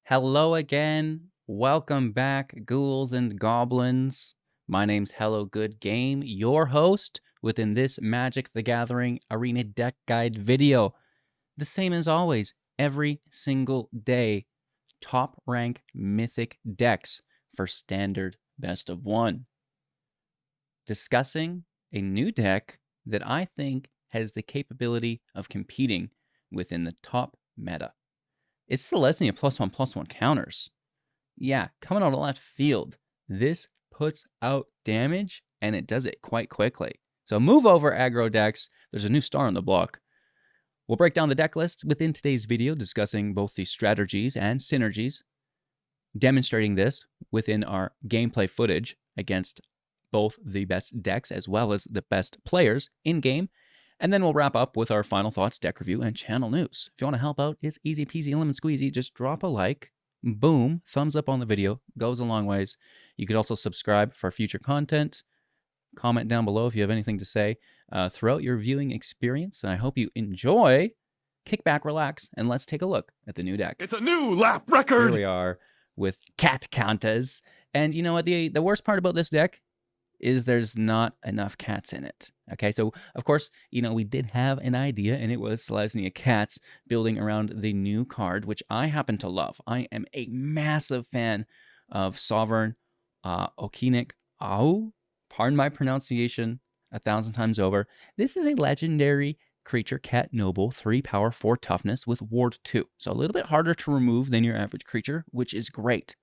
Hello again. Welcome back, ghouls and goblins. My name's Hello Good Game, your host within this Magic the Gathering Arena deck guide video. The same as always, every single day, top rank Mythic decks for standard best of one. Discussing a new deck that I think has the capability of competing within the top meta. It's Selesnya +1/+1 counters. Yeah, coming out of left field. This puts out damage, and it does it quite quickly. So move over, aggro decks. There's a new star on the block. We'll break down the deck list within today's video, discussing both the strategies and synergies, demonstrating this within our gameplay footage against both the best decks as well as the best players in-game. And then we'll wrap up with our final thoughts, deck review, and channel news. If you want to help out, it's easy peasy, lemon squeezy. Just drop a like, boom, thumbs up on the video. Goes a long ways. You could also subscribe for future content. Comment down below if you have anything to say throughout your viewing experience. I hope you enjoy. Kick back, relax, and let's take a look at the new deck. It's a new lap record! Here we are with Cat Counters. And you know what? The worst part about this deck is there's not enough cats in it. Okay, so of course, we did have an idea, and it was Selesnya Cats building around the new card, which I happen to love. I am a massive fan of Sovereign Okinec Ahau. Pardon my pronunciation 1,000 times over. This is a legendary creature, cat noble, 3 power, 4 toughness with ward 2. So a little bit harder to remove than your average creature, which is great.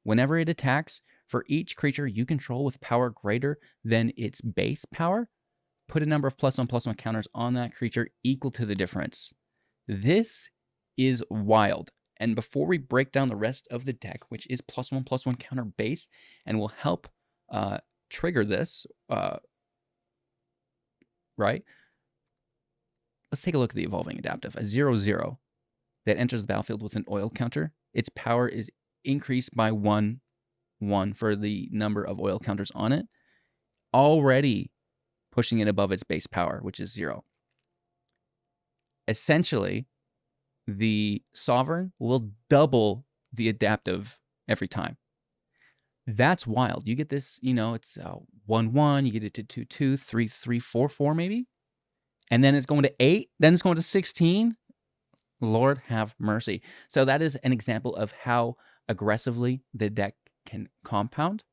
Whenever it attacks, for each creature you control with power greater than its base power, put a number of +1/+1 counters on that creature equal to the difference. This is wild. And before we break down the rest of the deck, which is +1/+1 counter base, and will help trigger this, right? Let's take a look at the Evolving Adaptive. A 0/0 that enters the battlefield with an oil counter. Its power is increased by 1 for the number of oil counters on it, already pushing it above its base power, which is 0. Essentially, the Sovereign will double the adaptive every time. That's wild. You get this, it's 1/1, you get it to 2/2, 3/3, 4/4 maybe, and then it's going to 8, then it's going to 16. Lord have mercy. So that is an example of how aggressively the deck can compound.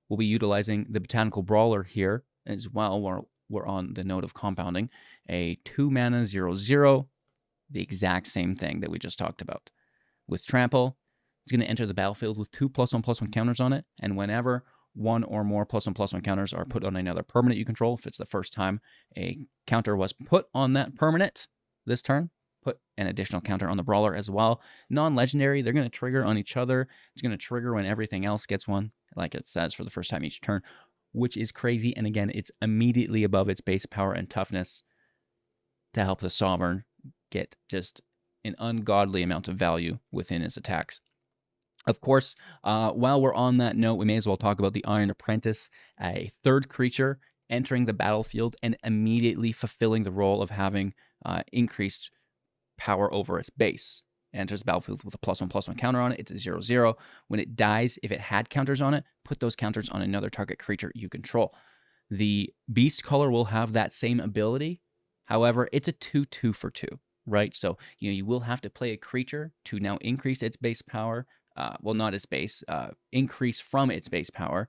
We'll be utilizing the Botanical Brawler here as well. We're on the note of compounding. A 2 mana 0/0, the exact same thing that we just talked about. With Trample, it's going to enter the battlefield with 2 +1/+1 counters on it, and whenever 1 or more +1/+1 counters are put on another permanent you control, if it's the first time a counter was put on that permanent this turn, put an additional counter on the Brawler as well. Non-legendary, they're going to trigger on each other. It's going to trigger when everything else gets one, like it says, for the first time each turn, which is crazy. And again, it's immediately above its base power and toughness to help the Sovereign get just an ungodly amount of value within its attacks. Of course, while we're on that note, we may as well talk about the Iron Apprentice, a 3rd creature entering the battlefield and immediately fulfilling the role of having increased power over its base. It enters the battlefield with a +1/+1 counter on it. It's a 0/0. When it dies, if it had counters on it, put those counters on another target creature you control. The Beastcaller will have that same ability. However, it's a 2/2 for 2, right? So, you will have to play a creature to now increase its base power. Well, not its base, increase from its base power.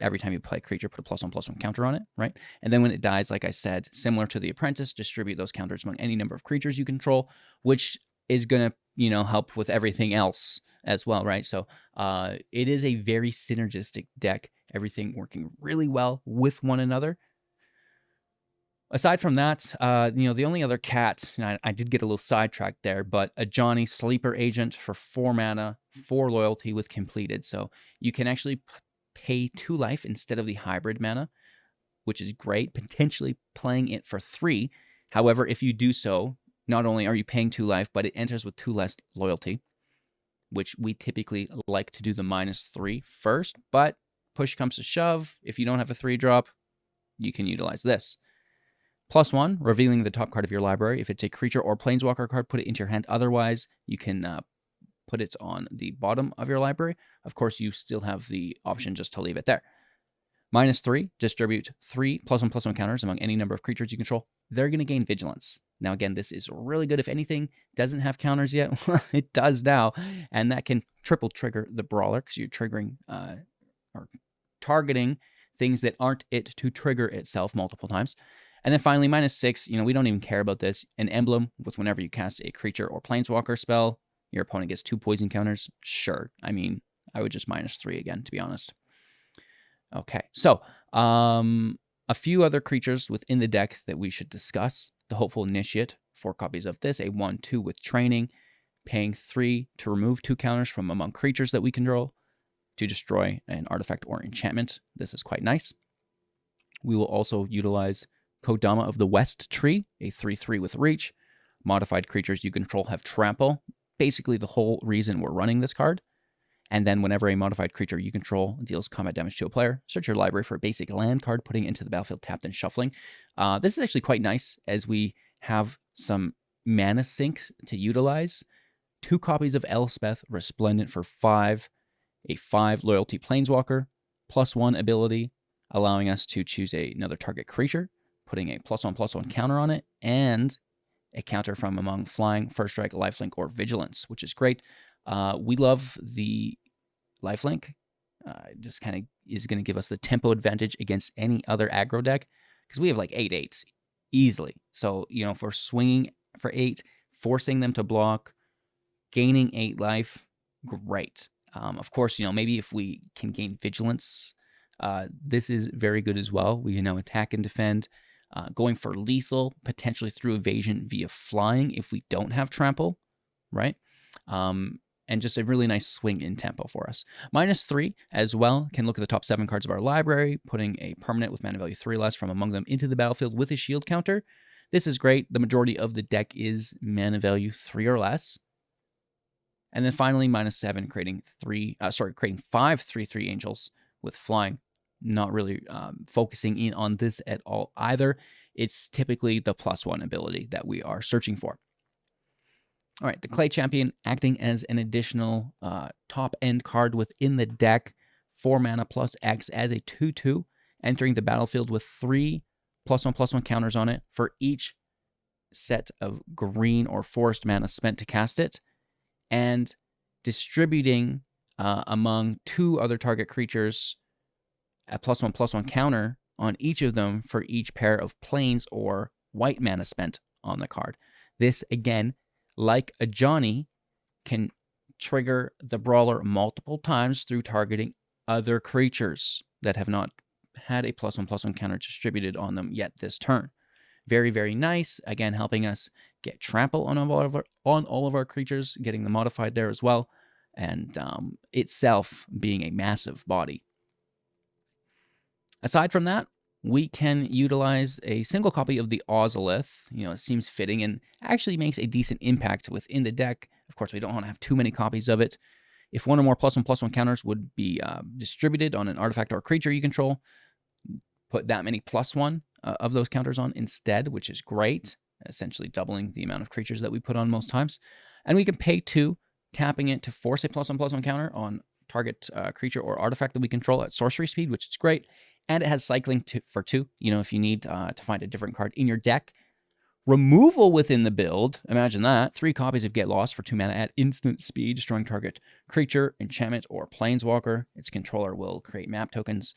Every time you play a creature, put a +1/+1 counter on it, right? And then when it dies, like I said, similar to the Apprentice, distribute those counters among any number of creatures you control, which is going to, help with everything else as well, right? So it is a very synergistic deck, everything working really well with one another. Aside from that, the only other cat, and I did get a little sidetracked there, but a Johnny Sleeper Agent for 4 mana, 4 loyalty with completed. So you can actually pay 2 life instead of the hybrid mana, which is great, potentially playing it for 3. However, if you do so, not only are you paying 2 life, but it enters with 2 less loyalty, which we typically like to do the -3 first, but push comes to shove. If you don't have a 3-drop, you can utilize this. +1, revealing the top card of your library. If it's a creature or planeswalker card, put it into your hand. Otherwise, you can put it on the bottom of your library. Of course, you still have the option just to leave it there. -3, distribute 3 +1/+1 counters among any number of creatures you control. They're going to gain vigilance. Now, again, this is really good. If anything doesn't have counters yet, it does now. And that can triple trigger the Brawler because you're triggering or targeting things that aren't it to trigger itself multiple times. And then finally, -6, we don't even care about this. An emblem with whenever you cast a creature or planeswalker spell, your opponent gets 2 poison counters. Sure. I mean, I would just -3 again, to be honest. Okay, so a few other creatures within the deck that we should discuss. The Hopeful Initiate, 4 copies of this, a 1/2 with training, paying 3 to remove 2 counters from among creatures that we control to destroy an artifact or enchantment. This is quite nice. We will also utilize Kodama of the West Tree, a 3/3 with reach. Modified creatures you control have trample. Basically the whole reason we're running this card. And then whenever a modified creature you control deals combat damage to a player, search your library for a basic land card, putting it into the battlefield tapped and shuffling. This is actually quite nice as we have some mana sinks to utilize. 2 copies of Elspeth Resplendent for 5, a 5 loyalty planeswalker, +1 ability, allowing us to choose another target creature, putting a +1/+1 counter on it, and a counter from among flying, first strike, lifelink, or vigilance, which is great. We love the lifelink. Just kind of is going to give us the tempo advantage against any other aggro deck because we have like 8/8s easily. So, if we're swinging for 8, forcing them to block, gaining 8 life, great. Of course, maybe if we can gain vigilance, this is very good as well. We can now attack and defend, going for lethal, potentially through evasion via flying if we don't have trample, right? And just a really nice swing in tempo for us. -3 as well, can look at the top 7 cards of our library, putting a permanent with mana value 3 less from among them into the battlefield with a shield counter. This is great. The majority of the deck is mana value 3 or less. And then finally, -7, creating 5 3/3 angels with flying. Not really focusing in on this at all either. It's typically the +1 ability that we are searching for. All right, the Clay Champion acting as an additional top-end card within the deck, 4 mana plus X as a 2/2, entering the battlefield with 3 +1/+1 counters on it for each set of green or forest mana spent to cast it, and distributing among 2 other target creatures a +1/+1 counter on each of them for each pair of plains or white mana spent on the card. This, again, like a Johnny, can trigger the Brawler multiple times through targeting other creatures that have not had a +1/+1 counter distributed on them yet this turn. Very, very nice. Again, helping us get trample on all of our creatures, getting them modified there as well, and itself being a massive body. Aside from that, we can utilize a single copy of the Ozolith. It seems fitting and actually makes a decent impact within the deck. Of course, we don't want to have too many copies of it. If 1 or more +1/+1 counters would be distributed on an artifact or creature you control, put that many +1 of those counters on instead, which is great, essentially doubling the amount of creatures that we put on most times. And we can pay 2, tapping it to force a +1/+1 counter on target creature or artifact that we control at sorcery speed, which is great. And it has cycling for 2, if you need to find a different card in your deck. Removal within the build, imagine that. 3 copies of Get Lost for 2 mana at instant speed, destroying target creature, enchantment, or planeswalker. Its controller will create map tokens.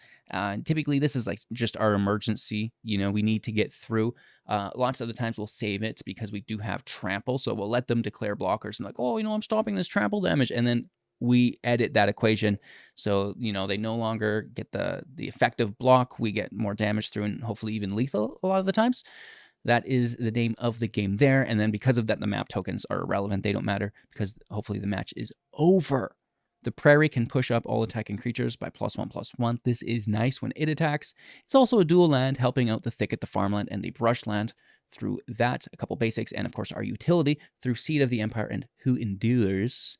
Typically, this is like just our emergency. We need to get through. Lots of the times we'll save it because we do have trample, so we'll let them declare blockers and like, oh, I'm stopping this trample damage, and then we edit that equation so they no longer get the effective block. We get more damage through and hopefully even lethal a lot of the times. That is the name of the game there. And then because of that, the map tokens are irrelevant. They don't matter because hopefully the match is over. The Prairie can push up all attacking creatures by +1/+1. This is nice when it attacks. It's also a dual land, helping out the Thicket, the Farmland, and the Brushland through that. A couple basics, and of course our utility through Seed of the Empire and Who Endures.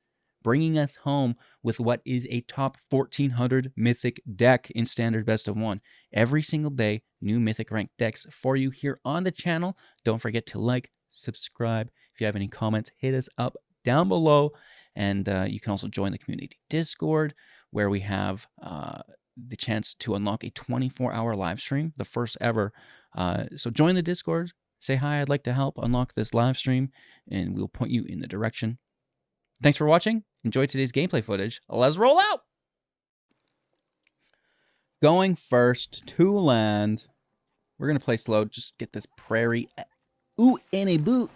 bringing us home with what is a top 1400 Mythic deck in Standard Best of 1. Every single day, new Mythic ranked decks for you here on the channel. Don't forget to like, subscribe. If you have any comments, hit us up down below. And you can also join the community Discord, where we have the chance to unlock a 24-hour live stream, the first ever. So join the Discord. Say hi, I'd like to help unlock this live stream, and we'll point you in the direction. Thanks for watching. Enjoy today's gameplay footage. Let's roll out! Going first to land. We're going to play slow. Just get this prairie. Ooh, in a boot.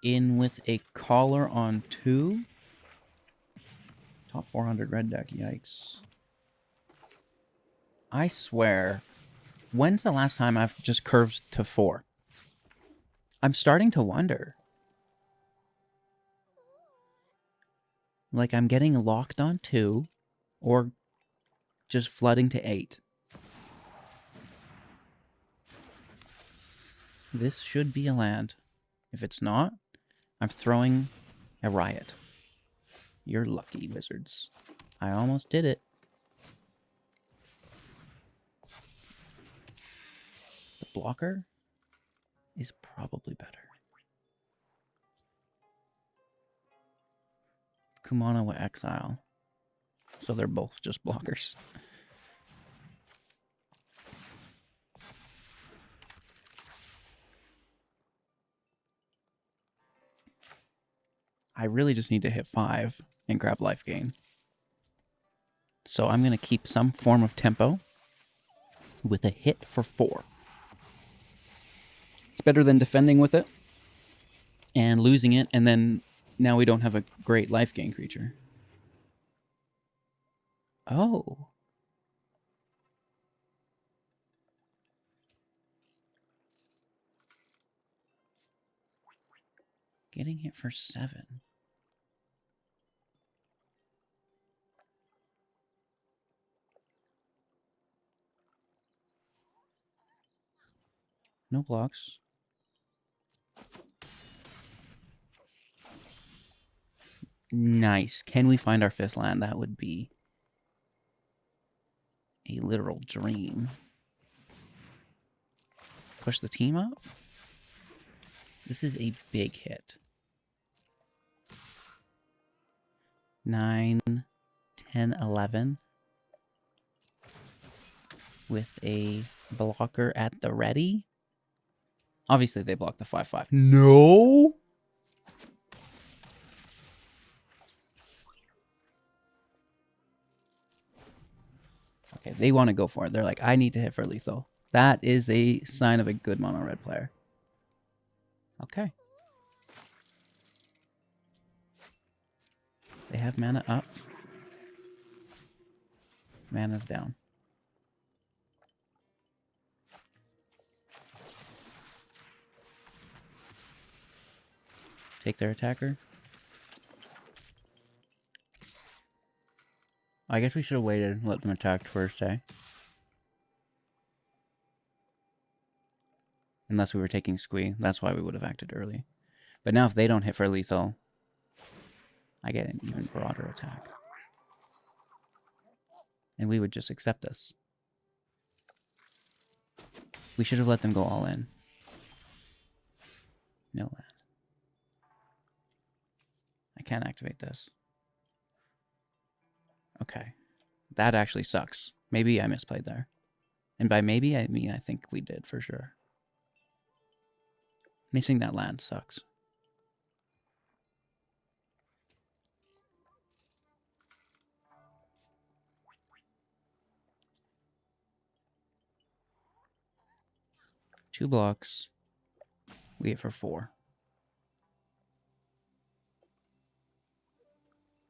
In with a collar on 2. Top 400 red deck. Yikes. I swear. When's the last time I've just curved to 4? I'm starting to wonder. Like I'm getting locked on 2 or just flooding to 8. This should be a land. If it's not, I'm throwing a riot. You're lucky, Wizards. I almost did it. Blocker is probably better. Kumano with Exile. So they're both just blockers. I really just need to hit 5 and grab life gain. So I'm going to keep some form of tempo with a hit for 4. It's better than defending with it and losing it, and then now we don't have a great life gain creature. Oh. Getting hit for 7. No blocks. Nice. Can we find our 5th land? That would be a literal dream. Push the team up. This is a big hit. 9, 10, 11. With a blocker at the ready. Obviously, they block the 5/5. No! Okay, they want to go for it. They're like, I need to hit for lethal. That is a sign of a good mono red player. Okay. They have mana up. Mana's down. Take their attacker. I guess we should have waited and let them attack first, eh? Unless we were taking squee. That's why we would have acted early. But now if they don't hit for lethal, I get an even broader attack. And we would just accept this. We should have let them go all in. No land. I can't activate this. Okay. That actually sucks. Maybe I misplayed there. And by maybe, I mean I think we did for sure. Missing that land sucks. Two blocks. We hit for 4.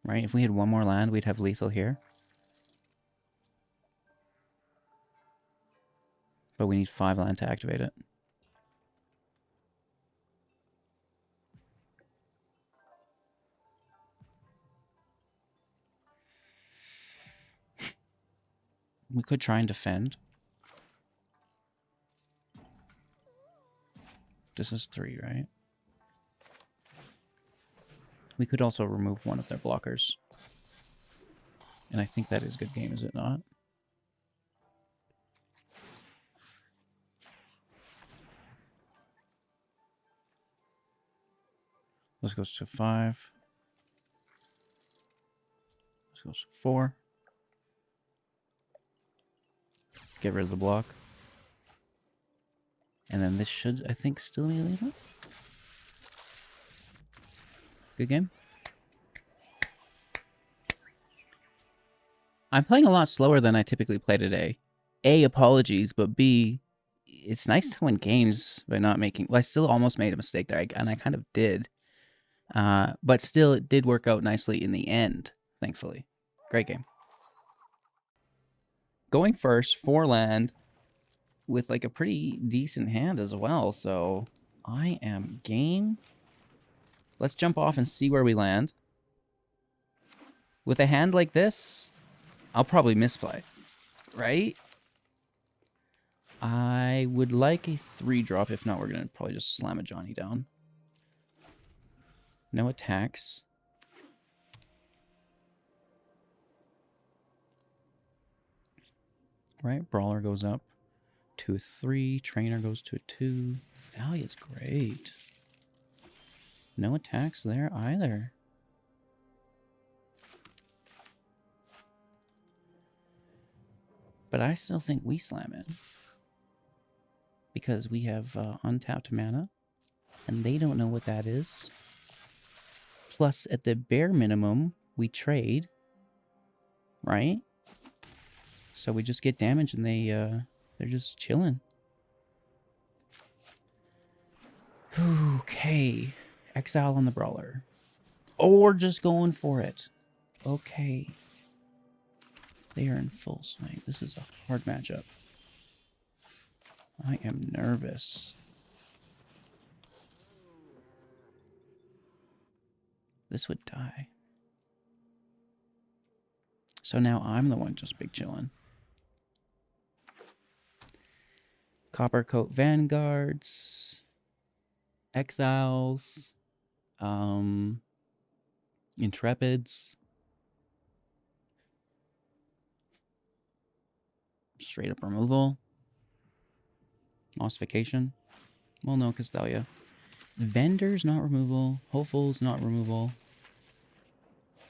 Right? If we had one more land, we'd have lethal here. But we need 5 land to activate it. We could try and defend. This is 3, right? We could also remove one of their blockers. And I think that is good game, is it not? This goes to 5. This goes to 4. Get rid of the block. And then this should, I think, still be lethal. Good game. I'm playing a lot slower than I typically play today. A, apologies, but B, it's nice to win games by not making... Well, I still almost made a mistake there, and I kind of did. But still, it did work out nicely in the end, thankfully. Great game. Going first, 4 land, with like a pretty decent hand as well, so I am game. Let's jump off and see where we land. With a hand like this, I'll probably misplay, right? I would like a 3-drop. If not, we're going to probably just slam a Johnny down. No attacks. Right, Brawler goes up to a 3. Trainer goes to a 2. Thalia's great. No attacks there either. But I still think we slam it. Because we have untapped mana. And they don't know what that is. Plus, at the bare minimum, we trade. Right? So we just get damage and they're just chilling. Okay. Exile on the Brawler. Or just going for it. Okay. They are in full swing. This is a hard matchup. I am nervous. This would die. So now I'm the one just big chillin'. Coppercoat Vanguards. Exiles. Intrepids. Straight up removal. Ossification. Well, no, because Thalia. Vendor's not removal. Hopeful's not removal.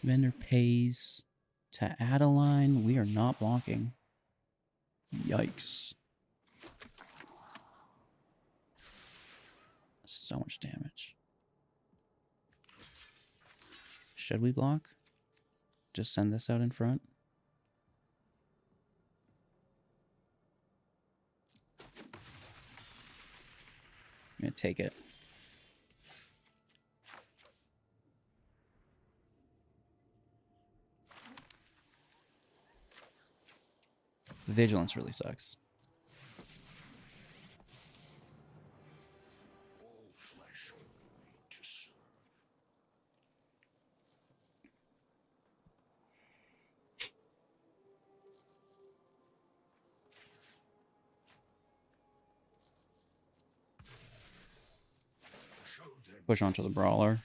Vendor pays to add a line. We are not blocking. Yikes. So much damage. Should we block? Just send this out in front? I'm going to take it. Vigilance really sucks. Push onto the Brawler.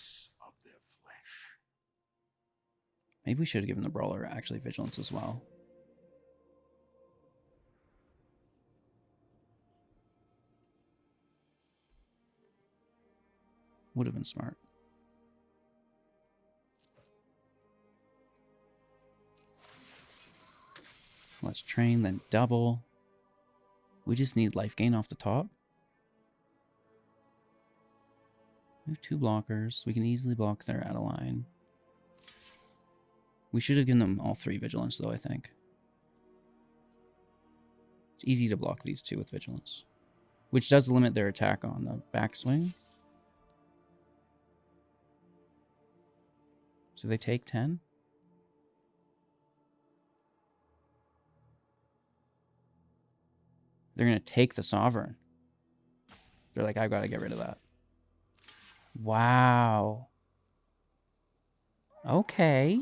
Maybe we should have given the Brawler actually Vigilance as well. Would have been smart. Let's train, then double. We just need life gain off the top. We have 2 blockers. We can easily block their out of line. We should have given them all 3 Vigilance, though, I think. It's easy to block these 2 with Vigilance. Which does limit their attack on the backswing. So they take 10? They're going to take the Sovereign. They're like, I've got to get rid of that. Wow. Okay.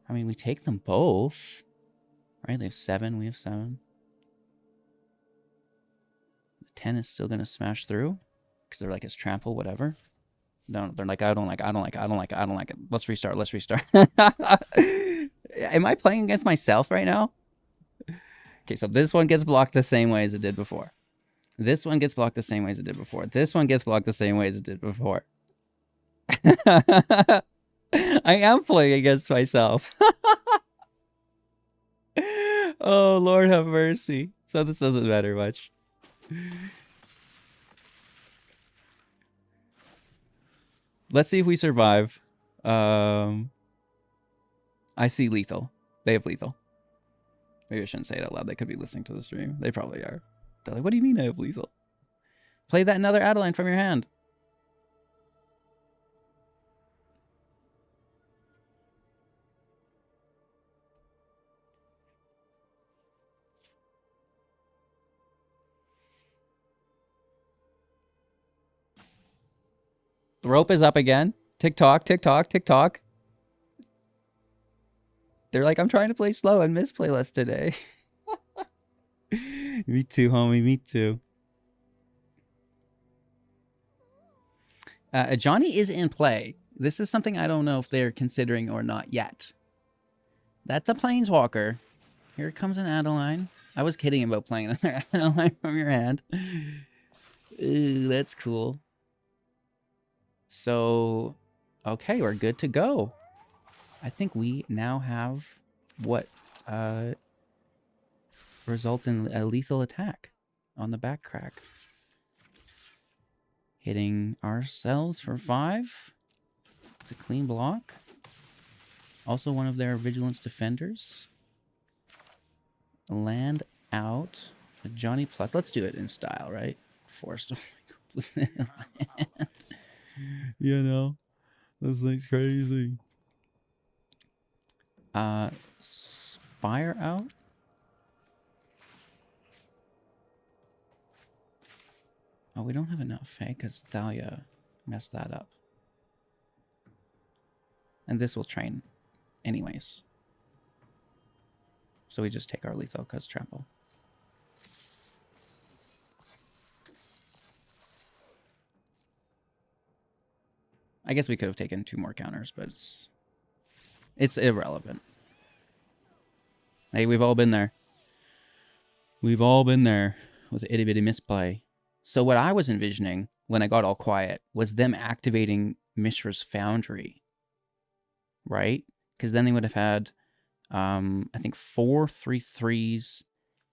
I mean, we take them both. Right? They have 7. We have 7. The 10 is still going to smash through. Because they're like, it's trample, whatever. No, they're like, I don't like it. Let's restart. Am I playing against myself right now? Okay, so this one gets blocked the same way as it did before. This one gets blocked the same way as it did before. This one gets blocked the same way as it did before. I am playing against myself. Oh, Lord have mercy. So this doesn't matter much. Let's see if we survive. I see lethal. They have lethal. Maybe I shouldn't say it out loud. They could be listening to the stream. They probably are. They're like, what do you mean I have lethal? Play that another Adeline from your hand. The rope is up again. Tick tock, tick tock, tick tock. They're like, I'm trying to play slow and misplay less today. Me too, homie. Me too. Johnny is in play. This is something I don't know if they're considering or not yet. That's a Planeswalker. Here comes an Adeline. I was kidding about playing another Adeline from your hand. Ooh, that's cool. So, okay, we're good to go. I think we now have what results in a lethal attack on the back crack. Hitting ourselves for 5. It's a clean block. Also one of their Vigilance Defenders. Land out. A Johnny Plus. Let's do it in style, right? Forced. You know, this thing's crazy. Spire out. Oh, we don't have enough, hey? Because Thalia messed that up. And this will train anyways. So we just take our lethal because trample. I guess we could have taken 2 more counters, but it's irrelevant. Hey, we've all been there. We've all been there with itty bitty misplay. So what I was envisioning when I got all quiet was them activating Mishra's Foundry, right? Because then they would have had, I think 4 3/3s,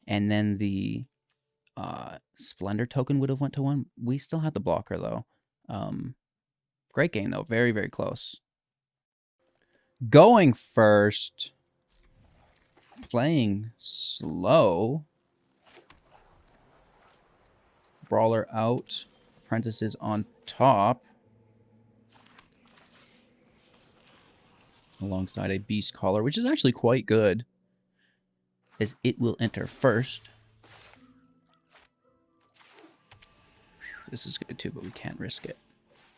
and then the Splendor token would have went to 1. We still had the blocker though. Great game though, very, very close. Going first, playing slow. Brawler out, Apprentices on top. Alongside a Beastcaller, which is actually quite good, as it will enter first. This is good too, but we can't risk it.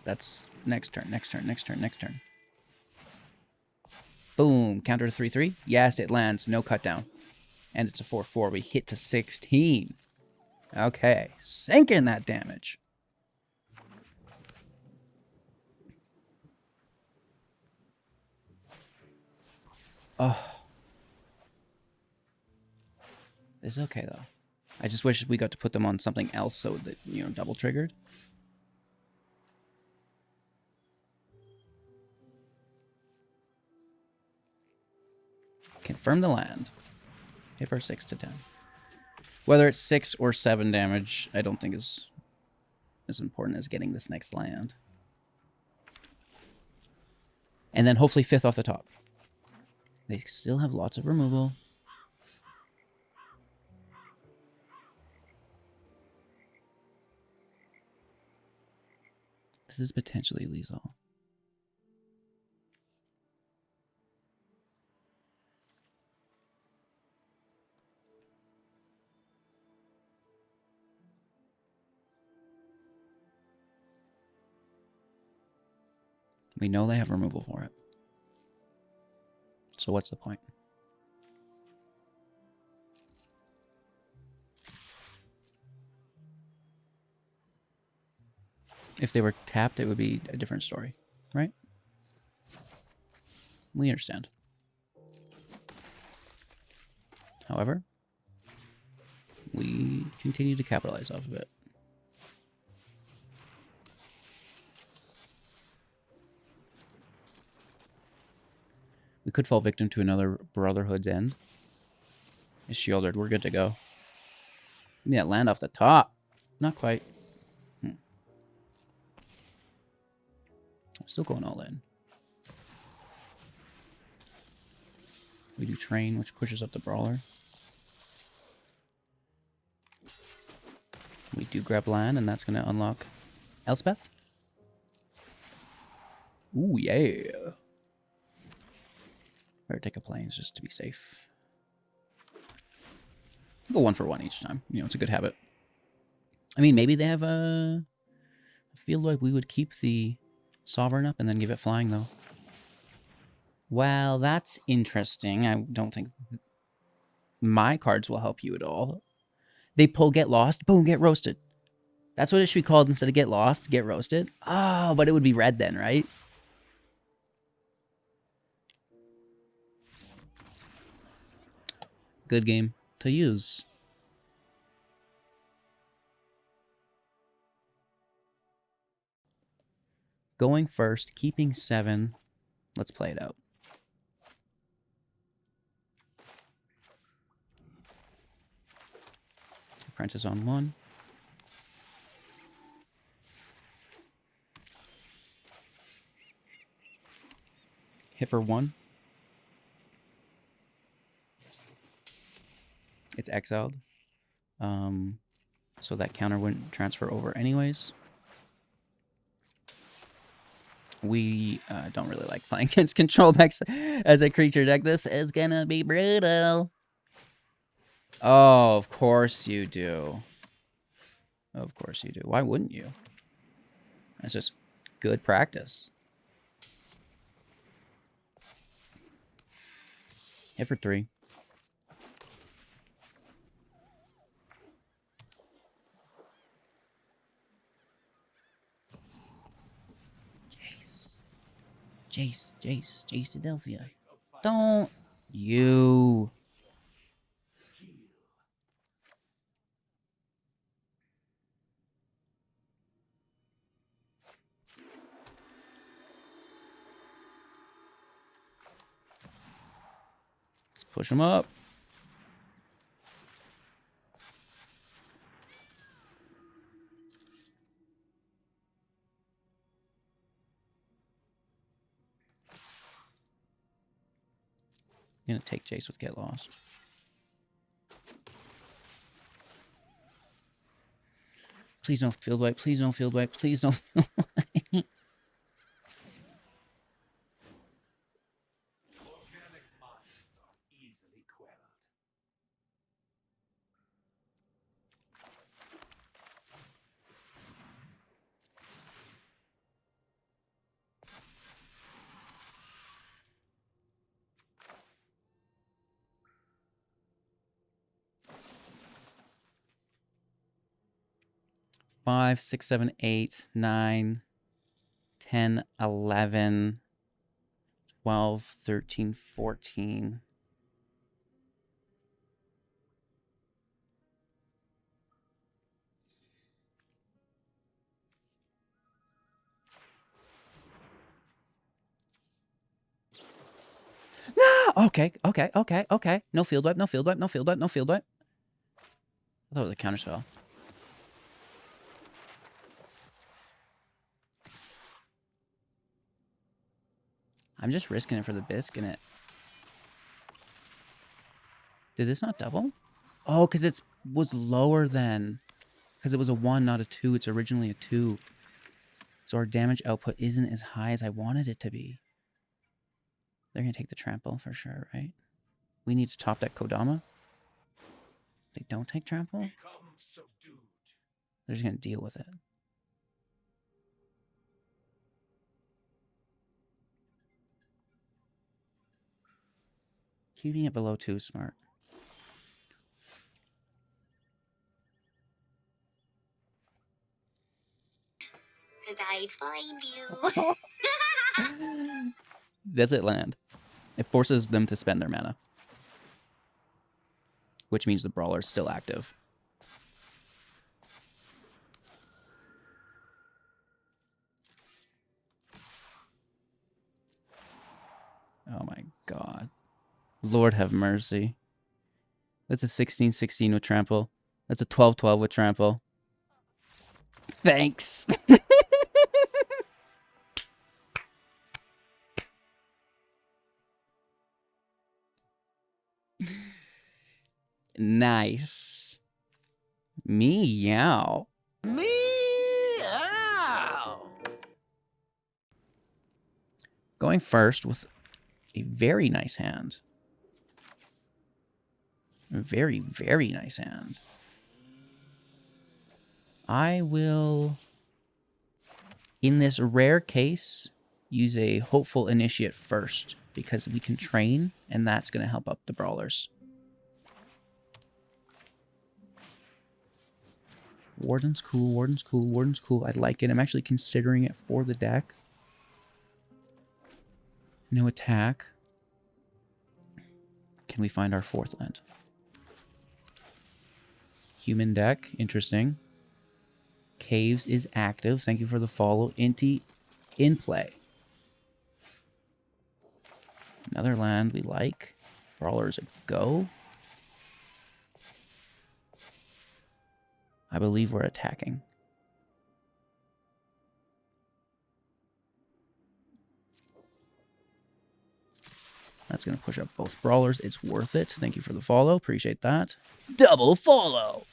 That's next turn, next turn, next turn, next turn. Boom, counter to 3/3. Yes, it lands, no cut down. And it's a 4/4. We hit to 16. Okay, sinking that damage. Oh. It's okay though. I just wish we got to put them on something else so that, you know, double triggered. Confirm the land. Hit for 6 to 10. Whether it's 6 or 7 damage, I don't think is as important as getting this next land. And then hopefully 5th off the top. They still have lots of removal. This is potentially lethal. We know they have removal for it. So what's the point? If they were tapped, it would be a different story, right? We understand. However, we continue to capitalize off of it. We could fall victim to another Brotherhood's End. It's shielded. We're good to go. Give me that land off the top. Not quite. I'm still going all in. We do train, which pushes up the Brawler. We do grab land, and that's going to unlock Elspeth. Ooh, yeah. Better take a plains just to be safe. Go 1 for 1 each time. You know, it's a good habit. I mean, maybe they have a... I feel like we would keep the Sovereign up and then give it flying, though. Well, that's interesting. I don't think my cards will help you at all. They pull Get Lost, boom, get roasted. That's what it should be called instead of Get Lost, Get Roasted. Oh, but it would be red then, right? Good game to use. Going first, keeping 7. Let's play it out. Apprentice on 1. Hit for 1. It's exiled. So that counter wouldn't transfer over anyways. We don't really like playing against control decks as a creature deck. This is gonna be brutal. Oh, of course you do. Of course you do. Why wouldn't you? That's just good practice. Hit for 3. Jace, Philadelphia. Don't you. Let's push him up. I'm gonna take Jace with Get Lost. Please don't field wipe. Please don't field wipe. Please don't field wipe. Five, 6, 7, 8, 9, 10, 11, 12, 13, 14. No! Okay. No field wipe, no field wipe, no field wipe, no field wipe. I thought it was a counter spell. I'm just risking it for the bisque in it. Did this not double? Oh, because it was lower than... Because it was a 1, not a 2. It's originally a 2. So our damage output isn't as high as I wanted it to be. They're going to take the trample for sure, right? We need to top that Kodama. They don't take trample? They're just going to deal with it. Keeping it below 2 is smart. 'cause I'd find you. Desert land. It forces them to spend their mana, which means the brawler is still active. Oh my god. Lord have mercy. That's a 16-16 with trample. That's a 12-12 with trample. Thanks. Nice. Meow. Meow. Going first with a very nice hand. A very, very nice hand. I will, in this rare case, use a Hopeful Initiate first, because we can train, and that's going to help up the brawlers. Warden's cool, Warden's cool, Warden's cool. I like it. I'm actually considering it for the deck. No attack. Can we find our fourth land? Human deck, interesting. Caves is active. Thank you for the follow. Inti in play. Another land we like. Brawlers a go. I believe we're attacking. That's going to push up both brawlers. It's worth it. Thank you for the follow. Appreciate that. Double follow!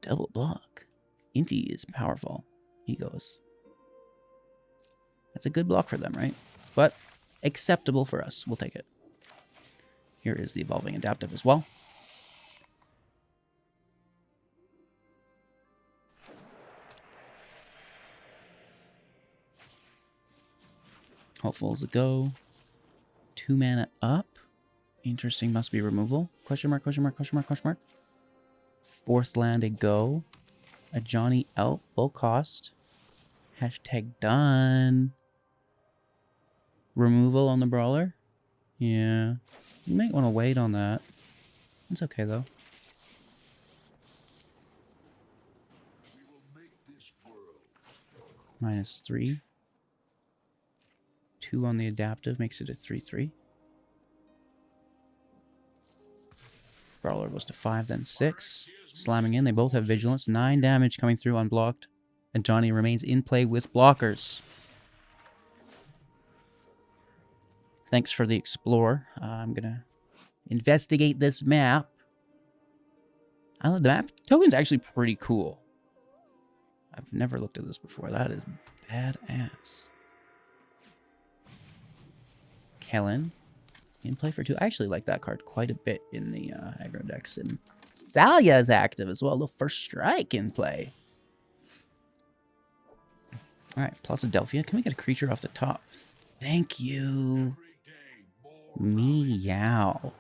Double block. Inti is powerful. He goes. That's a good block for them, right? But acceptable for us. We'll take it. Here is the Evolving Adaptive as well. Hopeful is a go. 2 mana up. Interesting, must be removal. Question mark, question mark, question mark, question mark. Fourth land a go. A Johnny Elf, full cost. Hashtag done. Removal on the brawler? Yeah. You might want to wait on that. It's okay though. -3. 2 on the adaptive makes it a 3/3. Brawler goes to 5, then 6. Slamming in. They both have vigilance. 9 damage coming through unblocked. And Johnny remains in play with blockers. Thanks for the explore. I'm going to investigate this map. I love the map. Token's actually pretty cool. I've never looked at this before. That is badass. Kellen. In play for 2. I actually like that card quite a bit in the aggro decks. And Thalia is active as well. The first strike in play. Alright, plus Adelphia. Can we get a creature off the top? Thank you. Meow.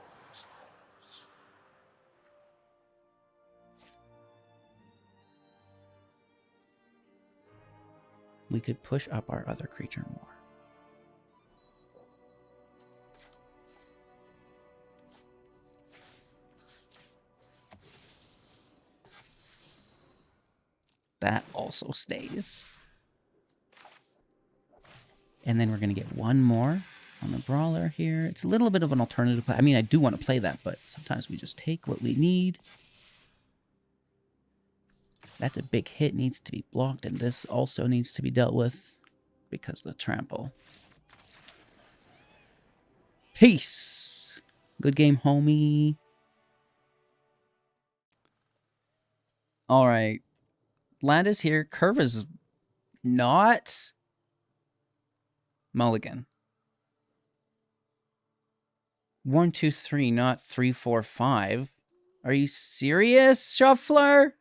We could push up our other creature more. That also stays. And then we're going to get one more on the brawler here. It's a little bit of an alternative play. I mean, I do want to play that, but sometimes we just take what we need. That's a big hit, needs to be blocked, and this also needs to be dealt with because of the trample. Peace! Good game, homie. Alright. Land is here. Curve is not. Mulligan. 1, 2, 3, not 3, 4, 5. Are you serious, Shuffler?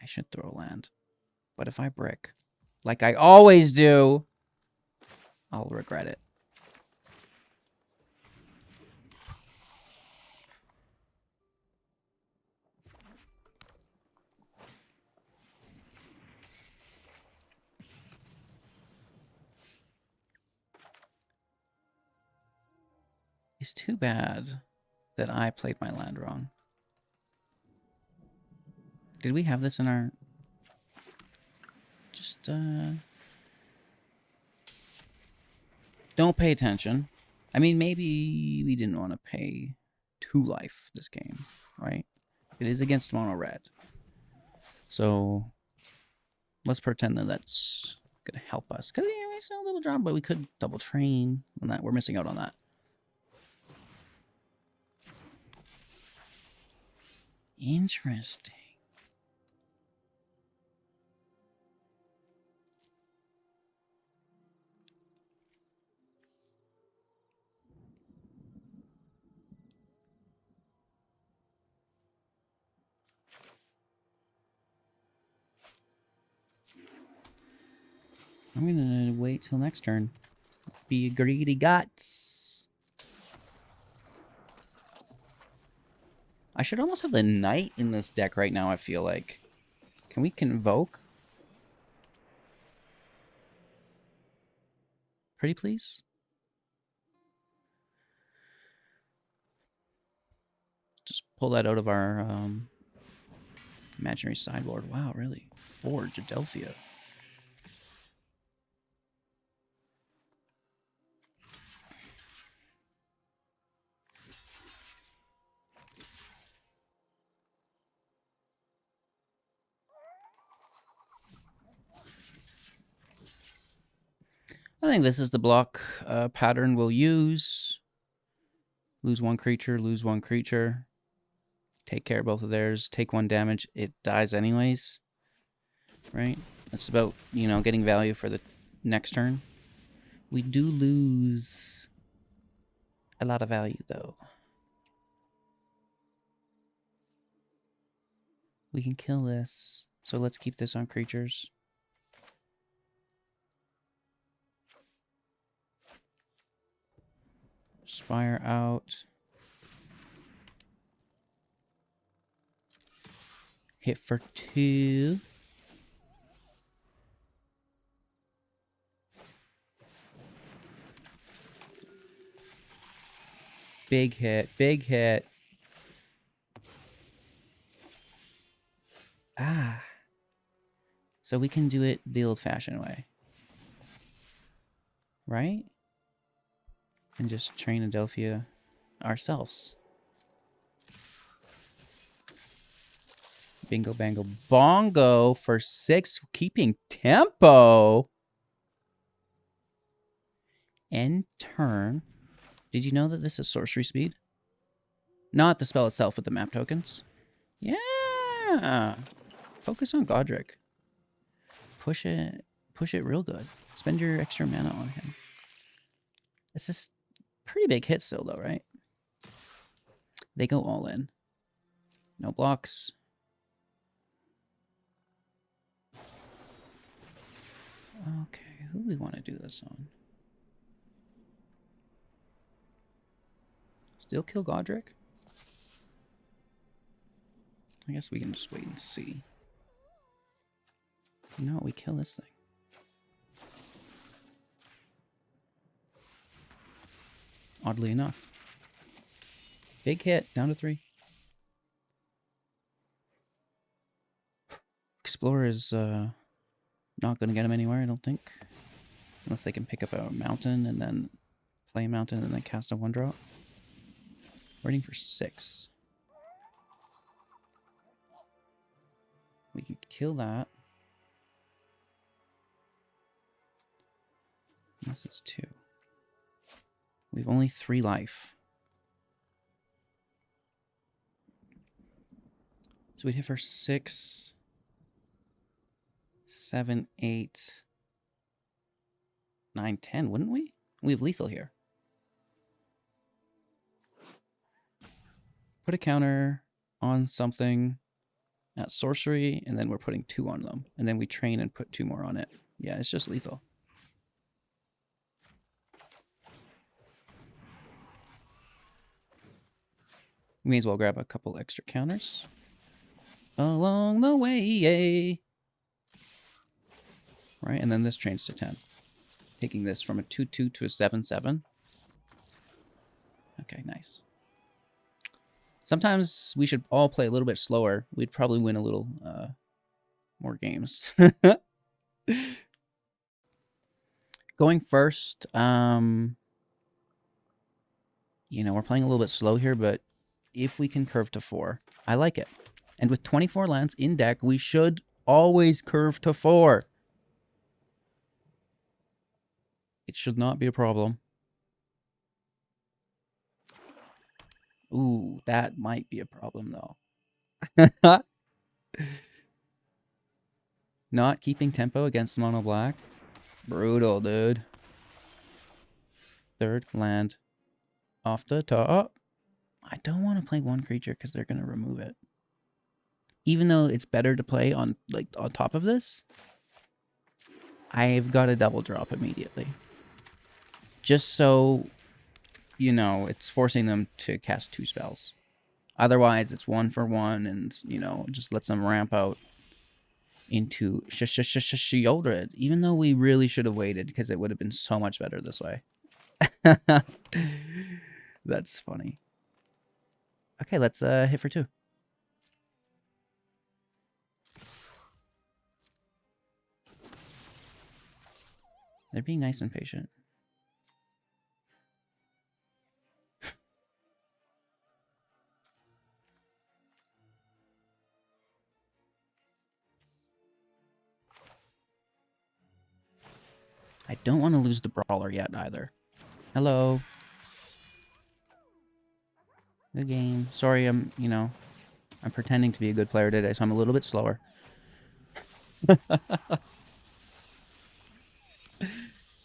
I should throw a land. But if I brick, like I always do, I'll regret it. It's too bad that I played my land wrong. Did we have this in our... Just, don't pay attention. I mean, maybe we didn't want to pay 2 life this game, right? It is against mono red. So, let's pretend that that's going to help us. Because, yeah, we still a little drop, but we could double train on that. We're missing out on that. Interesting. I'm gonna wait till next turn. Be a greedy guts. I should almost have the knight in this deck right now, I feel like. Can we convoke? Pretty please? Just pull that out of our imaginary sideboard. Wow, really? Forge Adelphia. I think this is the block pattern we'll use. Lose 1 creature, lose 1 creature. Take care of both of theirs. Take 1 damage. It dies anyways. Right? It's about, you know, getting value for the next turn. We do lose a lot of value, though. We can kill this. So let's keep this on creatures. Spire out. Hit for 2. Big hit, big hit. Ah. So we can do it the old-fashioned way. Right? And just train Adelphia ourselves. Bingo, bango, bongo for 6, keeping tempo. End turn. Did you know that this is sorcery speed? Not the spell itself, but the map tokens. Yeah. Focus on Godric. Push it real good. Spend your extra mana on him. It's this pretty big hit still, though, right? They go all in. No blocks. Okay, who do we want to do this on? Still kill Godric? I guess we can just wait and see. No, we kill this thing. Oddly enough. Big hit, down to 3. Explorer is not going to get him anywhere, I don't think. Unless they can pick up a mountain and then play a mountain and then cast a 1-drop. Waiting for 6. We can kill that. This is 2. We've only 3 life. So we'd hit for 6, 7, 8, 9, 10, wouldn't we? We have lethal here. Put a counter on something. at sorcery, and then we're putting 2 on them. And then we train and put 2 more on it. Yeah, it's just lethal. We may as well grab a couple extra counters along the way. Right, and then this trains to 10. Taking this from a 2/2 to a 7/7. Okay, nice. Sometimes we should all play a little bit slower. We'd probably win a little more games. Going first, you know, we're playing a little bit slow here, but if we can curve to 4, I like it. And with 24 lands in deck, we should always curve to 4. It should not be a problem. Ooh, that might be a problem, though. Not keeping tempo against mono black. Brutal, dude. Third land off the top. I don't want to play 1 creature because they're going to remove it. Even though it's better to play on top of this, I've got a double drop immediately. Just so, you know, it's forcing them to cast 2 spells. Otherwise, it's 1 for 1 and, you know, just lets them ramp out into Shieldred. Even though we really should have waited because it would have been so much better this way. That's funny. Okay, let's hit for 2. They're being nice and patient. I don't want to lose the brawler yet either. Hello. Good game. Sorry, I'm pretending to be a good player today, so I'm a little bit slower.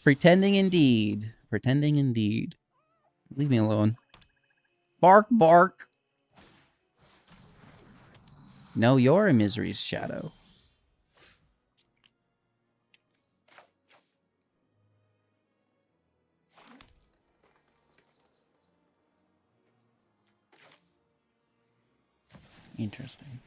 Pretending indeed. Pretending indeed. Leave me alone. Bark, bark. No, you're a misery's shadow. Interesting.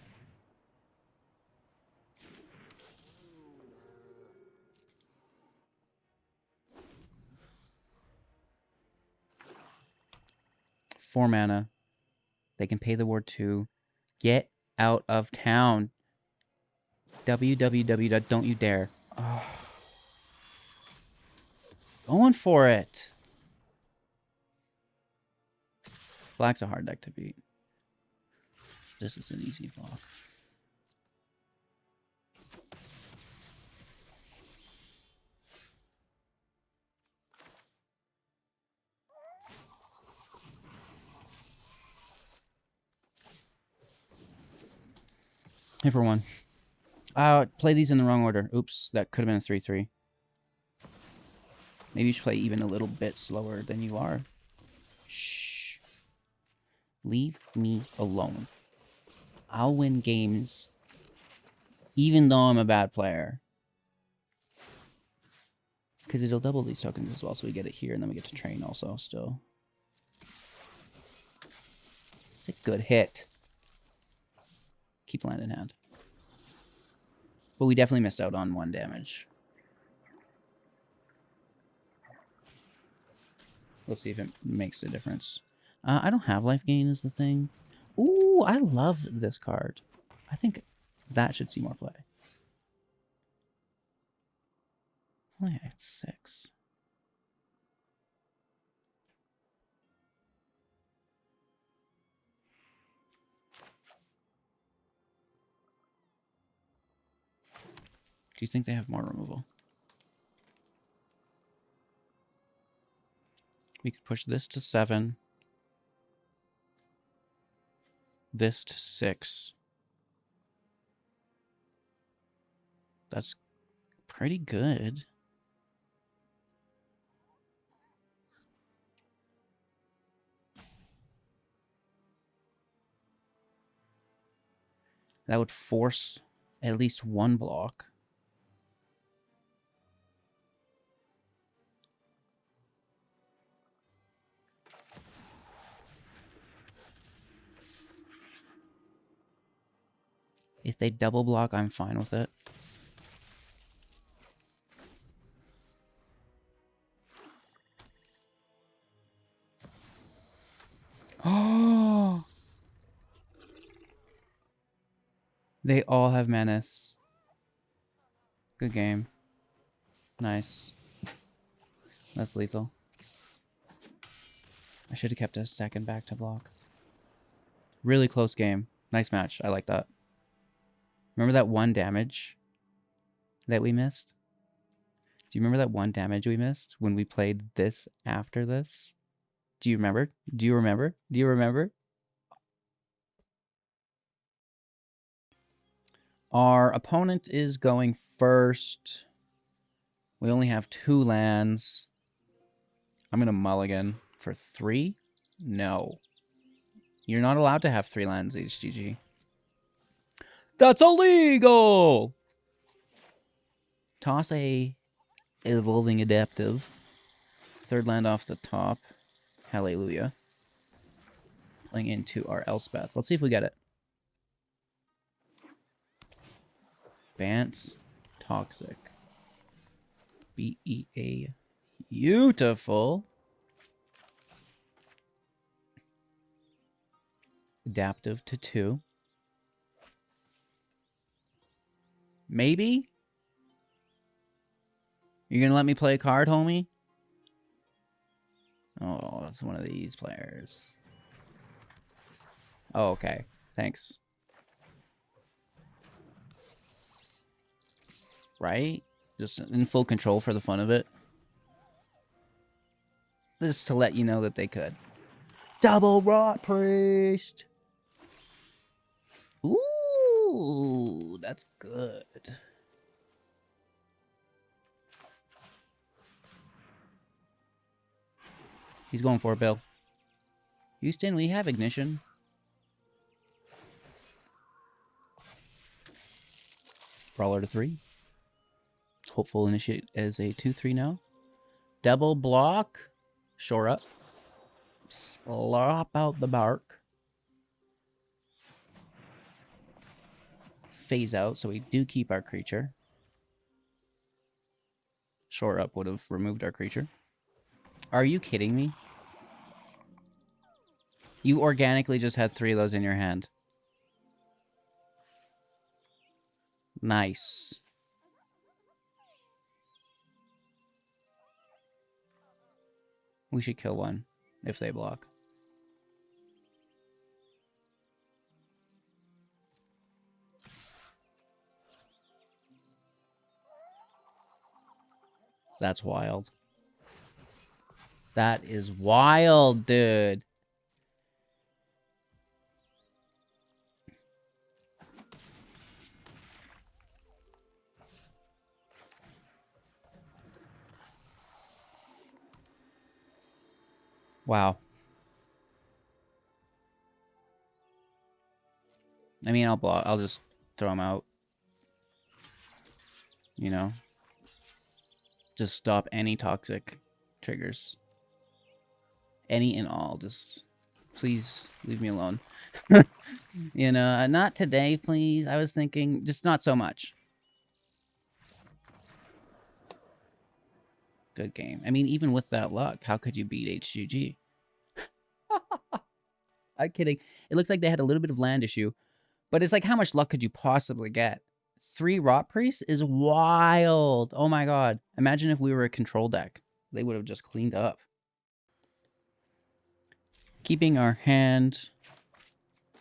Four mana. They can pay the ward 2. Get out of town. www. Don't you dare. Oh. Going for it. Black's a hard deck to beat. This is an easy block. Hit for 1. Play these in the wrong order. Oops, that could have been a 3/3. Maybe you should play even a little bit slower than you are. Shh. Leave me alone. I'll win games even though I'm a bad player. Because it'll double these tokens as well, so we get it here, and then we get to train also still. It's a good hit. Keep land in hand. But we definitely missed out on 1 damage. Let's see if it makes a difference. I don't have life gain is the thing. Ooh, I love this card. I think that should see more play. Only at 6. Do you think they have more removal? We could push this to 7. This to 6. That's pretty good. That would force at least one block. If they double block, I'm fine with it. Oh! They all have menace. Good game. Nice. That's lethal. I should have kept a second back to block. Really close game. Nice match. I like that. Remember that one damage that we missed? Do you remember that one damage we missed when we played this after this? Do you remember? Do you remember? Do you remember? Our opponent is going first. We only have 2 lands. I'm going to mulligan for 3. No. You're not allowed to have 3 lands, HGG. That's illegal! Toss a evolving adaptive. 3rd land off the top. Hallelujah. Playing into our Elspeth. Let's see if we get it. Bance. Toxic. BEA. Beautiful. Adaptive to 2. Maybe? You're gonna let me play a card, homie? Oh, it's one of these players. Oh, okay. Thanks. Right? Just in full control for the fun of it. Just to let you know that they could. Double Rot Priest! Ooh, that's good. He's going for it, Bill. Houston, we have ignition. Brawler to 3. Hopeful initiate as a 2/3 now. Double block. Shore up. Slop out the bark. Phase out, so we do keep our creature. Shore up would have removed our creature. Are you kidding me? You organically just had 3 of those in your hand. Nice. We should kill one if they block. That's wild. That is wild, dude. Wow. I mean, I'll block. I'll just throw him out. You know? Just stop any toxic triggers. Any and all. Just please leave me alone. You know, not today, please. I was thinking just not so much. Good game. I mean, even with that luck, how could you beat HGG? I'm kidding. It looks like they had a little bit of land issue, but it's like, how much luck could you possibly get? 3 Rot Priests is wild. Oh my god. Imagine if we were a control deck. They would have just cleaned up. Keeping our hand.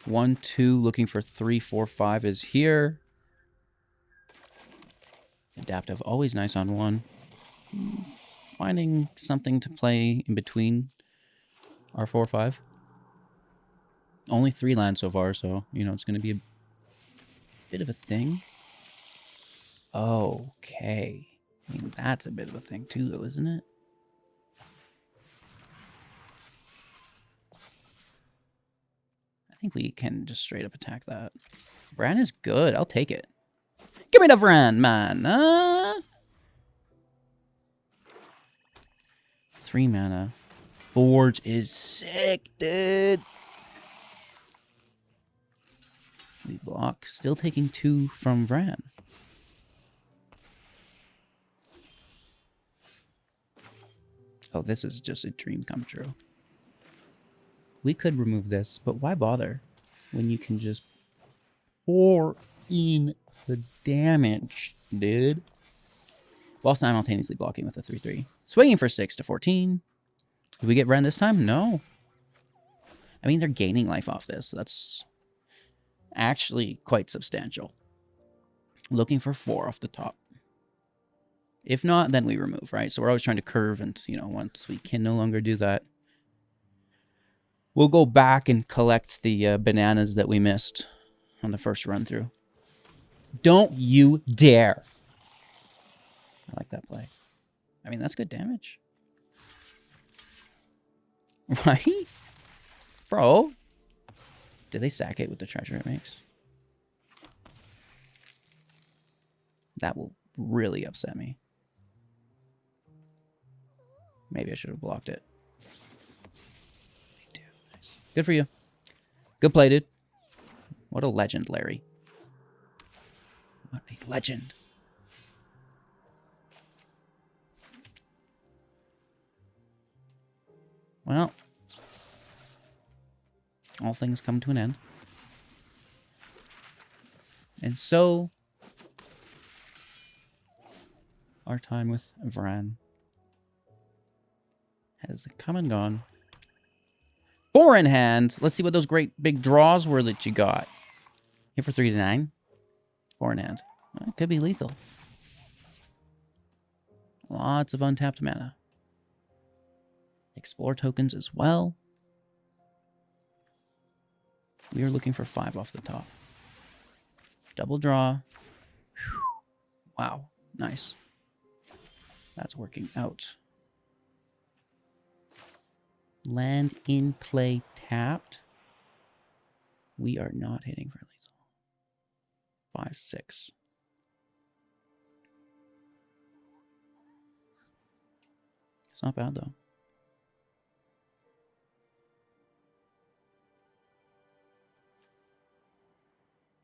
1, 2, looking for 3, 4, 5 is here. Adaptive, always nice on 1. Finding something to play in between our 4, 5. Only 3 lands so far, so, you know, it's going to be a bit of a thing. Okay. I mean, that's a bit of a thing too, though, isn't it? I think we can just straight up attack that. Bran is good. I'll take it. Give me the Bran, man. 3 mana. Forge is sick, dude. We block. Still taking 2 from Bran. Oh, this is just a dream come true. We could remove this, but why bother when you can just pour in the damage, dude? While simultaneously blocking with a 3/3. Swinging for 6 to 14. Did we get Bran this time? No. I mean, they're gaining life off this. That's actually quite substantial. Looking for 4 off the top. If not, then we remove, right? So we're always trying to curve, and, you know, once we can no longer do that, we'll go back and collect the bananas that we missed on the first run through. Don't you dare. I like that play. I mean, that's good damage. Right? Bro. Did they sack it with the treasure it makes? That will really upset me. Maybe I should have blocked it. Nice. Good for you. Good play, dude. What a legend, Larry. What a legend. Well, all things come to an end. And so, our time with Vran has come and gone. 4 in hand. Let's see what those great big draws were that you got. Hit for 3 to 9. 4 in hand. Well, it could be lethal. Lots of untapped mana. Explore tokens as well. We are looking for 5 off the top. Double draw. Whew. Wow. Nice. That's working out. Land in play tapped. We are not hitting for lethal. 5, 6. It's not bad though.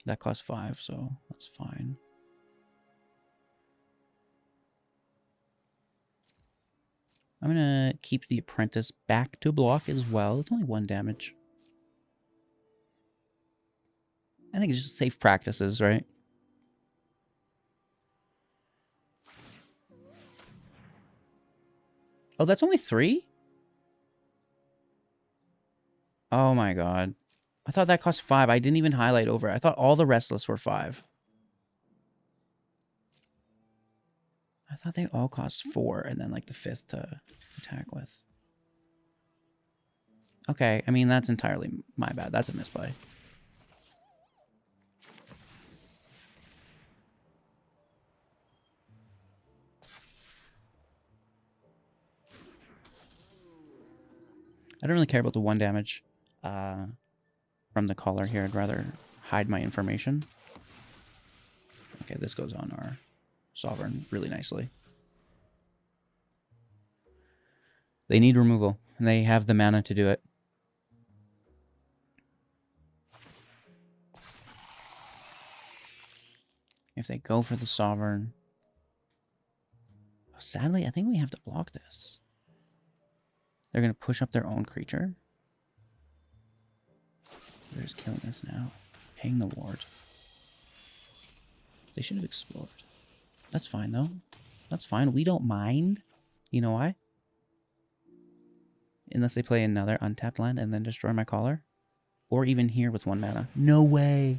That costs 5, so that's fine. I'm going to keep the Apprentice back to block as well. It's only 1 damage. I think it's just safe practices, right? Oh, that's only 3? Oh my god. I thought that cost 5. I didn't even highlight over it. I thought all the Restless were 5. I thought they all cost 4, and then like the 5th to attack with. Okay, I mean, that's entirely my bad. That's a misplay. I don't really care about the 1 damage from the collar here. I'd rather hide my information. Okay, this goes on our Sovereign really nicely. They need removal, and they have the mana to do it. If they go for the Sovereign... Sadly, I think we have to block this. They're going to push up their own creature. They're just killing us now. Paying the ward. They should have explored. That's fine, though. That's fine. We don't mind. You know why? Unless they play another untapped land and then destroy my collar. Or even here with 1 mana. No way.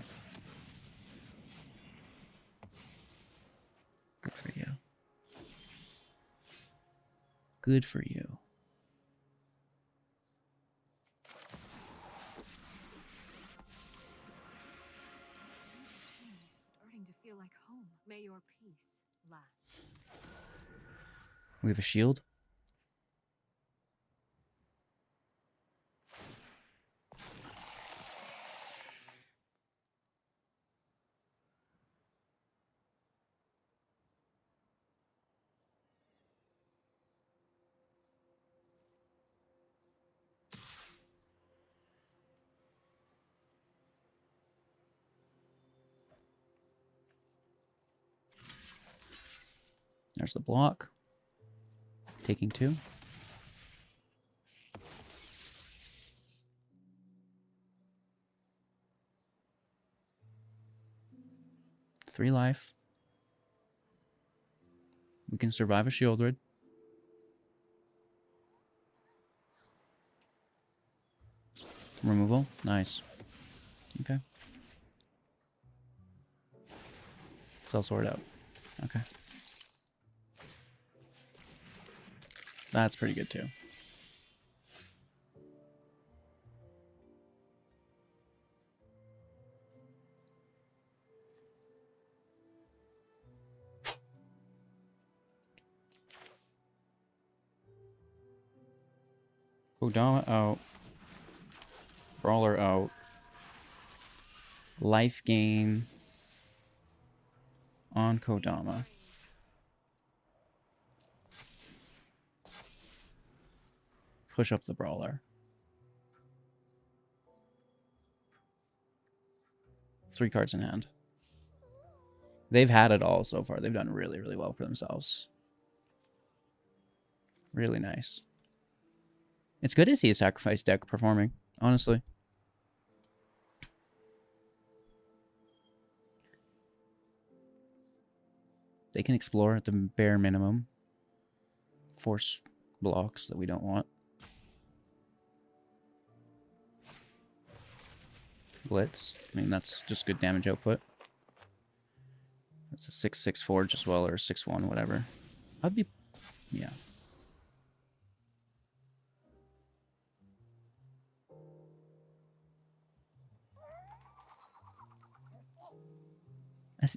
Good for you. Good for you. Starting to feel like home. May your peace last. We have a shield. There's the block. Taking 2. Three life. We can survive a Shieldred. Removal. Nice. Okay. Cell Sword out. Okay. That's pretty good too. Kodama out. Brawler out. Life gain on Kodama. Push up the Brawler. 3 cards in hand. They've had it all so far. They've done really, really well for themselves. Really nice. It's good to see a sacrifice deck performing, honestly. They can explore at the bare minimum. Force blocks that we don't want. Blitz. I mean, that's just good damage output. It's a 6/6 forge as well, or a 6/1, whatever. I'd be... yeah.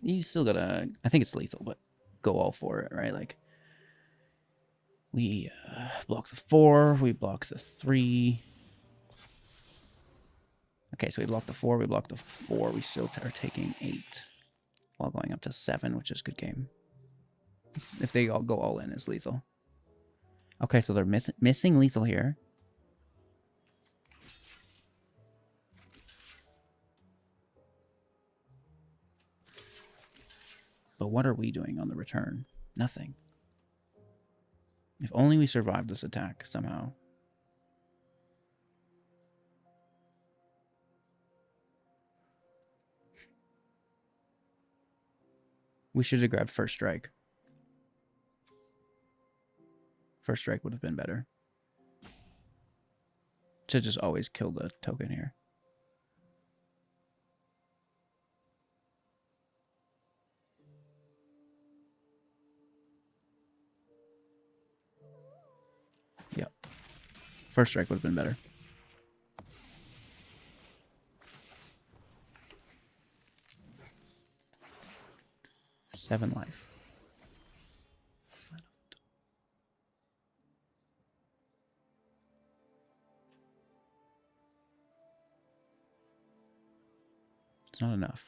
You still gotta... I think it's lethal, but go all for it, right? Like, we block the 4, we block the 3. Okay, so we block the 4, we block the 4, we still are taking 8 while going up to 7, which is good game. If they all go all in, it's lethal. Okay, so they're missing lethal here. But what are we doing on the return? Nothing. If only we survived this attack somehow. We should have grabbed First Strike. First Strike would have been better. To just always kill the token here. Yep. First Strike would have been better. Seven life. It's not enough.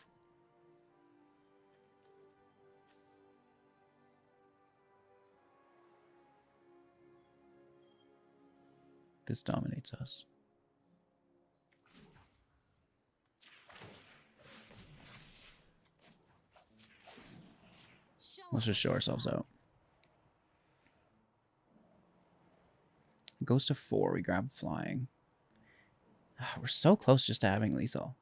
This dominates us. Let's just show ourselves out. Goes to 4. We grab flying. We're so close just to having lethal.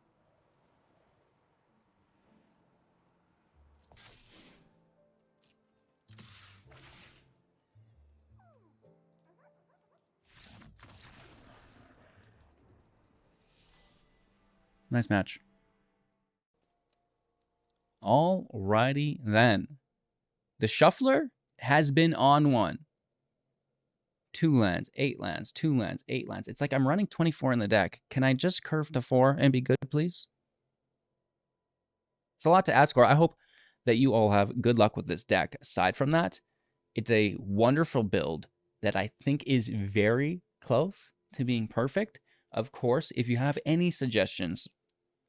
Nice match. Alrighty then. The Shuffler has been on one. 2 lands, 8 lands, 2 lands, 8 lands. It's like I'm running 24 in the deck. Can I just curve to 4 and be good, please? It's a lot to ask for. I hope that you all have good luck with this deck. Aside from that, it's a wonderful build that I think is very close to being perfect. Of course, if you have any suggestions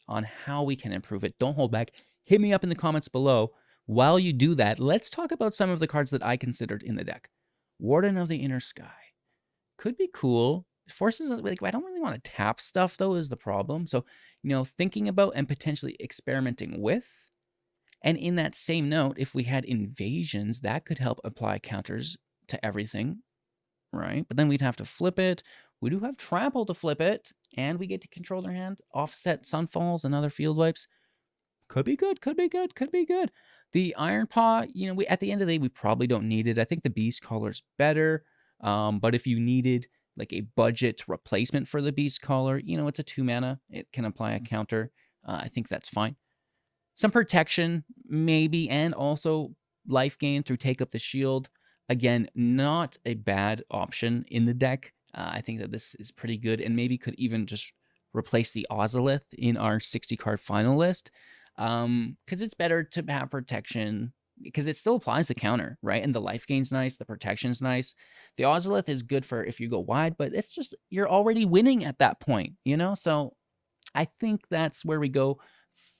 on how we can improve it, don't hold back. Hit me up in the comments below. While you do that, let's talk about some of the cards that I considered in the deck. Warden of the Inner Sky. Could be cool. Forces us, like, I don't really want to tap stuff, though, is the problem. So, you know, thinking about and potentially experimenting with. And in that same note, if we had invasions, that could help apply counters to everything, right? But then we'd have to flip it. We do have trample to flip it, and we get to control their hand, offset Sunfalls and other field wipes. Could be good, could be good, could be good. The Iron Paw, you know, at the end of the day, we probably don't need it. I think the Beastcaller's better, but if you needed like a budget replacement for the Beastcaller, you know, it's a 2 mana. It can apply a counter. I think that's fine. Some protection, maybe, and also life gain through Take Up the Shield. Again, not a bad option in the deck. I think that this is pretty good, and maybe could even just replace the Ozolith in our 60-card final list. Because it's better to have protection, because it still applies the counter, right? And the life gain's nice, the protection's nice. The Ozolith is good for if you go wide, but it's just, you're already winning at that point, you know? So I think that's where we go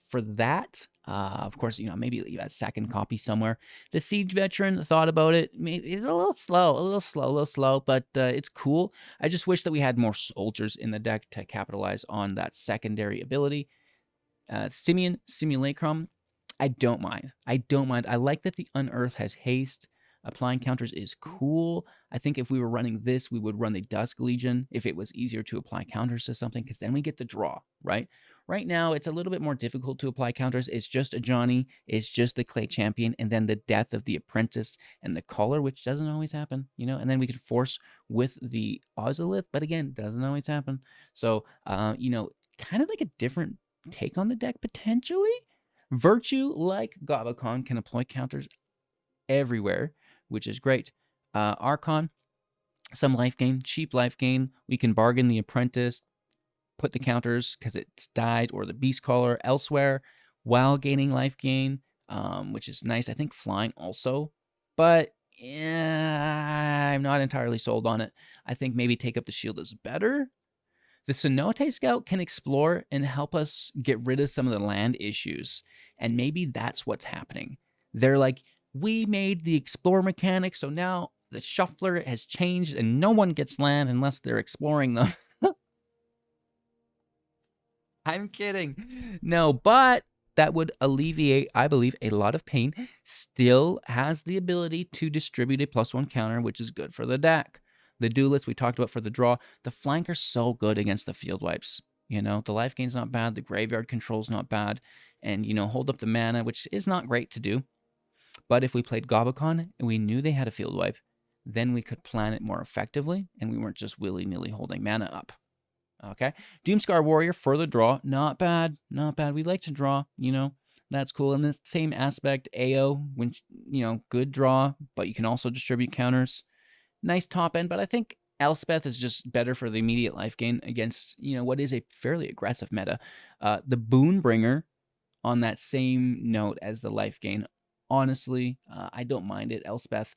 for that. Of course, you know, maybe leave a second copy somewhere. The Siege Veteran, thought about it. Maybe it's a little slow, but it's cool. I just wish that we had more soldiers in the deck to capitalize on that secondary ability. Simian Simulacrum, I don't mind. I like that the Unearth has haste. Applying counters is cool. I think if we were running this, we would run the Dusk Legion if it was easier to apply counters to something, because then we get the draw, right? Right now, it's a little bit more difficult to apply counters. It's just a Johnny, it's just the Clay Champion, and then the death of the Apprentice and the Caller, which doesn't always happen, you know? And then we could force with the Ozolith, but again, doesn't always happen. So, you know, kind of like a different take on the deck, potentially. Virtue, like Gobakon, can employ counters everywhere, which is great. Archon, some life gain, cheap life gain. We can bargain the Apprentice, put the counters because it's died, or the Beastcaller elsewhere while gaining life gain, which is nice. I think flying also, but yeah, I'm not entirely sold on it. I think maybe Take Up the Shield is better. The Cenote Scout can explore and help us get rid of some of the land issues, and maybe that's what's happening. They're like, we made the explore mechanic, so now the shuffler has changed and no one gets land unless they're exploring them. I'm kidding. No, but that would alleviate, I believe, a lot of pain. Still has the ability to distribute a +1 counter, which is good for the deck. The Duelist we talked about for the draw. The Flanker's so good against the field wipes. You know, the life gain's not bad. The graveyard control's not bad. And, you know, hold up the mana, which is not great to do. But if we played Gobakon and we knew they had a field wipe, then we could plan it more effectively, and we weren't just willy-nilly holding mana up. Okay? Doomscar Warrior for the draw. Not bad. Not bad. We like to draw, you know. That's cool. In the same aspect, AO, when, you know, good draw, but you can also distribute counters. Nice top end, but I think Elspeth is just better for the immediate life gain against, you know, what is a fairly aggressive meta. The Boonbringer, on that same note as the life gain, honestly, I don't mind it. Elspeth,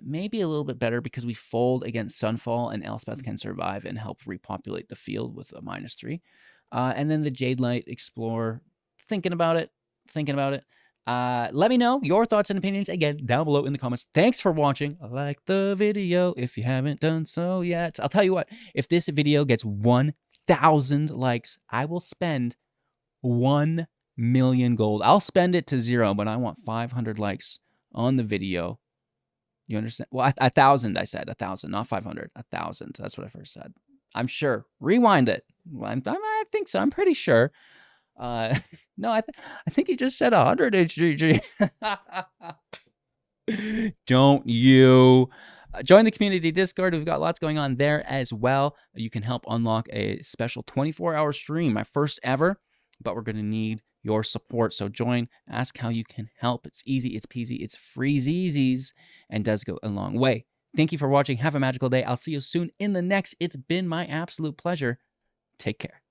maybe a little bit better because we fold against Sunfall, and Elspeth can survive and help repopulate the field with a -3. And then the Jade Light Explorer, thinking about it. Let me know your thoughts and opinions again down below in the comments. Thanks for watching. Like the video if you haven't done so yet. I'll tell you what, if this video gets 1,000 likes, I will spend 1 million gold. I'll spend it to 0, but I want 500 likes on the video. You understand? Well, 1,000, I said. 1,000, not 500. 1,000. That's what I first said. I'm sure. Rewind it. I think so. I'm pretty sure. No, I think you just said 100 HGG. Don't you? Join the community Discord. We've got lots going on there as well. You can help unlock a special 24-hour stream, my first ever, but we're going to need your support. So join, ask how you can help. It's easy, it's peasy, it's free-zeezies, and does go a long way. Thank you for watching. Have a magical day. I'll see you soon in the next. It's been my absolute pleasure. Take care.